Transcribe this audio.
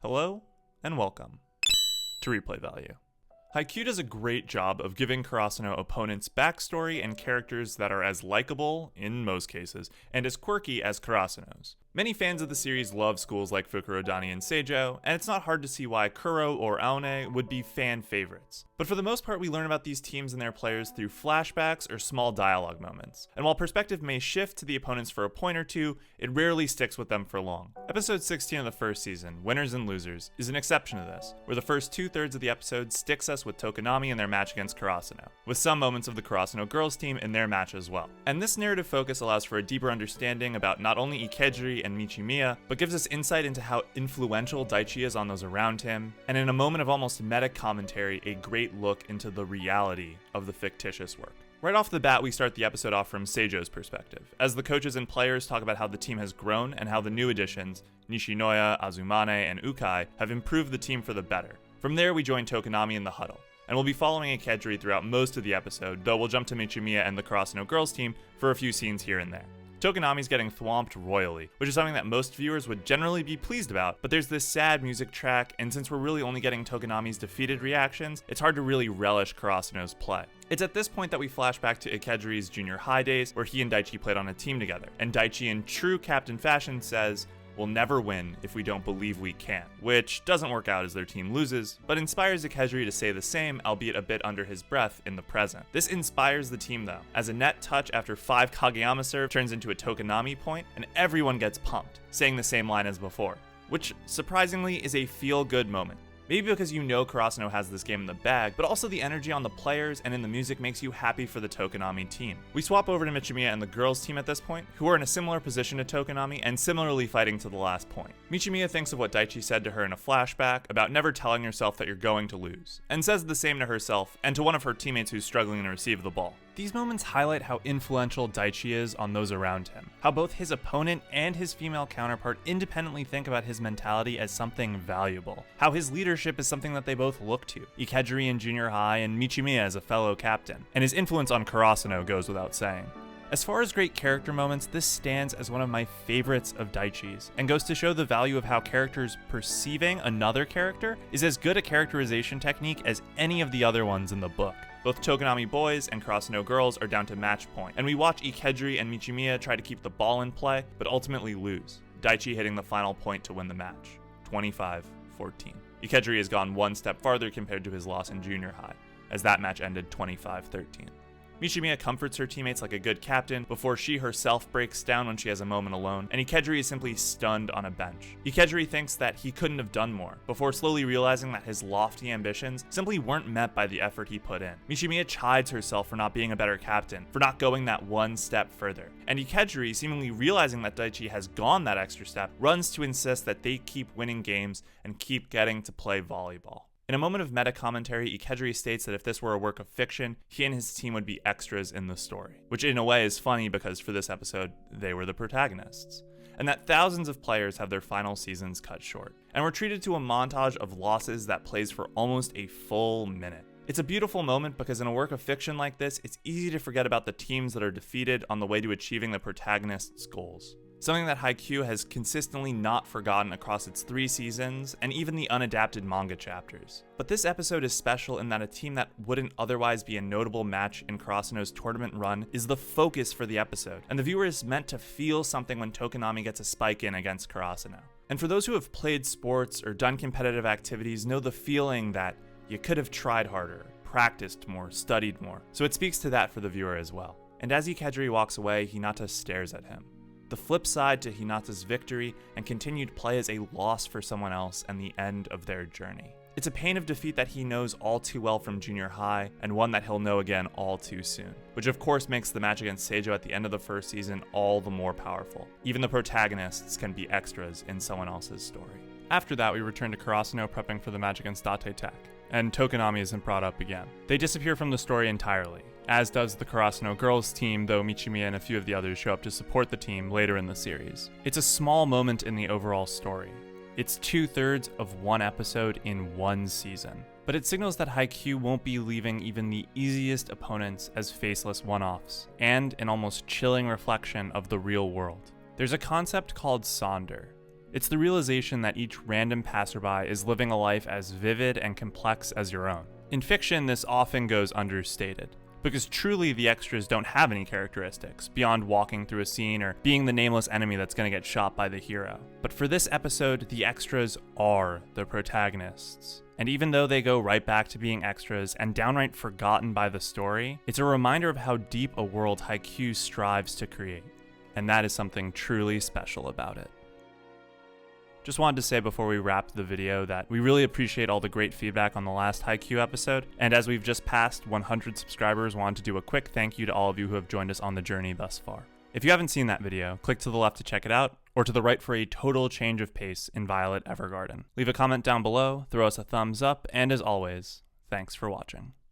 Hello, and welcome to Replay Value. Haikyuu does a great job of giving Karasuno opponents backstory and characters that are as likable, in most cases, and as quirky as Karasuno's. Many fans of the series love schools like Fukurodani and Seijo, and it's not hard to see why Kuro or Aone would be fan favorites. But for the most part, we learn about these teams and their players through flashbacks or small dialogue moments. And while perspective may shift to the opponents for a point or two, it rarely sticks with them for long. Episode 16 of the first season, Winners and Losers, is an exception to this, where the first 2/3 of the episode sticks us with Tokonami in their match against Karasuno, with some moments of the Karasuno girls team in their match as well. And this narrative focus allows for a deeper understanding about not only Ikedri and Michimiya, but gives us insight into how influential Daichi is on those around him, and in a moment of almost meta commentary, a great look into the reality of the fictitious work. Right off the bat, we start the episode off from Seijo's perspective, as the coaches and players talk about how the team has grown and how the new additions, Nishinoya, Azumane, and Ukai, have improved the team for the better. From there, we join Tokonami in the huddle, and we'll be following Ikedri throughout most of the episode, though we'll jump to Michimiya and the Karasuno girls team for a few scenes here and there. Tokonami's getting thwomped royally, which is something that most viewers would generally be pleased about, but there's this sad music track, and since we're really only getting Tokonami's defeated reactions, it's hard to really relish Karasuno's play. It's at this point that we flash back to Ikedri's junior high days, where he and Daichi played on a team together, and Daichi in true captain fashion says, "We'll never win if we don't believe we can," which doesn't work out as their team loses, but inspires Ikedri to say the same, albeit a bit under his breath in the present. This inspires the team though, as a net touch after 5 Kageyama serve turns into a Tokonami point, and everyone gets pumped, saying the same line as before, which surprisingly is a feel-good moment. Maybe because you know Karasuno has this game in the bag, but also the energy on the players and in the music makes you happy for the Tokonami team. We swap over to Michimiya and the girls team at this point, who are in a similar position to Tokonami and similarly fighting to the last point. Michimiya thinks of what Daichi said to her in a flashback about never telling yourself that you're going to lose, and says the same to herself and to one of her teammates who's struggling to receive the ball. These moments highlight how influential Daichi is on those around him, how both his opponent and his female counterpart independently think about his mentality as something valuable, how his leadership is something that they both look to, Ikedri in junior high and Michimiya as a fellow captain, and his influence on Karasuno goes without saying. As far as great character moments, this stands as one of my favorites of Daichi's, and goes to show the value of how characters perceiving another character is as good a characterization technique as any of the other ones in the book. Both Tokonami boys and Karasuno girls are down to match point, and we watch Ikedri and Michimiya try to keep the ball in play, but ultimately lose, Daichi hitting the final point to win the match, 25-14. Ikedri has gone one step farther compared to his loss in junior high, as that match ended 25-13. Michimiya comforts her teammates like a good captain before she herself breaks down when she has a moment alone, and Ikedri is simply stunned on a bench. Ikedri thinks that he couldn't have done more, before slowly realizing that his lofty ambitions simply weren't met by the effort he put in. Michimiya chides herself for not being a better captain, for not going that one step further, and Ikedri, seemingly realizing that Daichi has gone that extra step, runs to insist that they keep winning games and keep getting to play volleyball. In a moment of meta commentary, Ikedri states that if this were a work of fiction, he and his team would be extras in the story. Which in a way is funny because for this episode, they were the protagonists. And that thousands of players have their final seasons cut short. And we're treated to a montage of losses that plays for almost a full minute. It's a beautiful moment because in a work of fiction like this, it's easy to forget about the teams that are defeated on the way to achieving the protagonist's goals. Something that Haikyuu has consistently not forgotten across its 3 seasons, and even the unadapted manga chapters. But this episode is special in that a team that wouldn't otherwise be a notable match in Karasuno's tournament run is the focus for the episode, and the viewer is meant to feel something when Tokonami gets a spike in against Karasuno. And for those who have played sports or done competitive activities know the feeling that you could have tried harder, practiced more, studied more, so it speaks to that for the viewer as well. And as Ikedri walks away, Hinata stares at him. The flip side to Hinata's victory and continued play is a loss for someone else and the end of their journey. It's a pain of defeat that he knows all too well from junior high, and one that he'll know again all too soon. Which of course makes the match against Seijo at the end of the first season all the more powerful. Even the protagonists can be extras in someone else's story. After that, we return to Karasuno prepping for the match against Date Tech, and Tokonami isn't brought up again. They disappear from the story entirely, as does the Karasuno girls team, though Michimiya and a few of the others show up to support the team later in the series. It's a small moment in the overall story. It's 2/3 of one episode in one season. But it signals that Haikyuu won't be leaving even the easiest opponents as faceless one-offs, and an almost chilling reflection of the real world. There's a concept called Sonder, It's the realization that each random passerby is living a life as vivid and complex as your own. In fiction, this often goes understated, because truly the extras don't have any characteristics, beyond walking through a scene or being the nameless enemy that's going to get shot by the hero. But for this episode, the extras are the protagonists. And even though they go right back to being extras and downright forgotten by the story, it's a reminder of how deep a world Haikyuu strives to create. And that is something truly special about it. Just wanted to say before we wrap the video that we really appreciate all the great feedback on the last Haikyuu episode, and as we've just passed 100 subscribers, wanted to do a quick thank you to all of you who have joined us on the journey thus far. If you haven't seen that video, click to the left to check it out, or to the right for a total change of pace in Violet Evergarden. Leave a comment down below, throw us a thumbs up, and as always, thanks for watching.